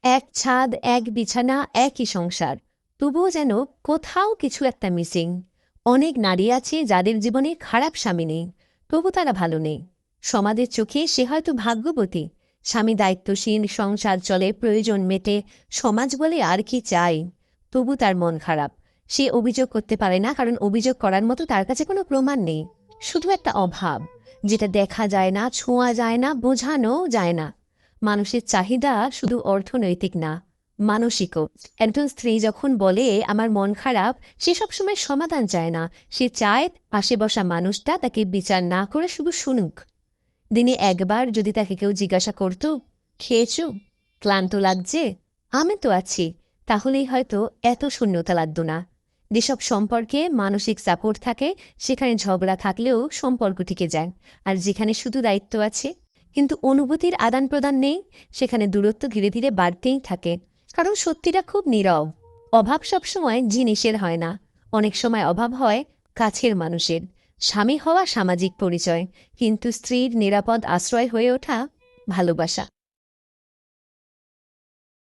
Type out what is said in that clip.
এক ছাদ, এক বিছানা, একই সংসার। তবুও যেন কোথাও কিছু একটা মিসিং। অনেক নারী আছে যাদের জীবনে খারাপ স্বামী নেই, তবু তারা ভালো নেই। সমাজের চোখে সে হয়তো ভাগ্যবতী, স্বামী দায়িত্বশীল, সংসার চলে, প্রয়োজন মেটে, সমাজ বলে আর কি চাই। তবু তার মন খারাপ। সে অভিযোগ করতে পারে না, কারণ অভিযোগ করার মতো তার কাছে কোনো প্রমাণ নেই। শুধু একটা অভাব, যেটা দেখা যায় না, ছোঁয়া যায় না, বোঝানো যায় না। মানুষের চাহিদা শুধু অর্থনৈতিক না, মানসিকও। একজন স্ত্রী যখন বলে আমার মন খারাপ, সে সবসময় সমাধান চায় না। সে চায় পাশে বসা মানুষটা তাকে বিচার না করে শুধু শুনুক। দিনে একবার যদি তাকে কেউ জিজ্ঞাসা করত, খেয়েছো, ক্লান্ত লাগছে, আমি তো আছি, তাহলেই হয়তো এত শূন্যতা লাগতো না। যেসব সম্পর্কে মানসিক সাপোর্ট থাকে, সেখানে ঝগড়া থাকলেও সম্পর্ক টিকে যায়। আর যেখানে শুধু দায়িত্ব আছে কিন্তু অনুভূতির আদান প্রদান নেই, সেখানে দূরত্ব ধীরে ধীরে বাড়তেই থাকে। কারণ সত্যিটা খুব নীরব। অভাব সবসময় জিনিসের হয় না, অনেক সময় অভাব হয় কাছের মানুষের। স্বামী হওয়া সামাজিক পরিচয়, কিন্তু স্ত্রীর নিরাপদ আশ্রয় হয়ে ওঠা ভালোবাসা।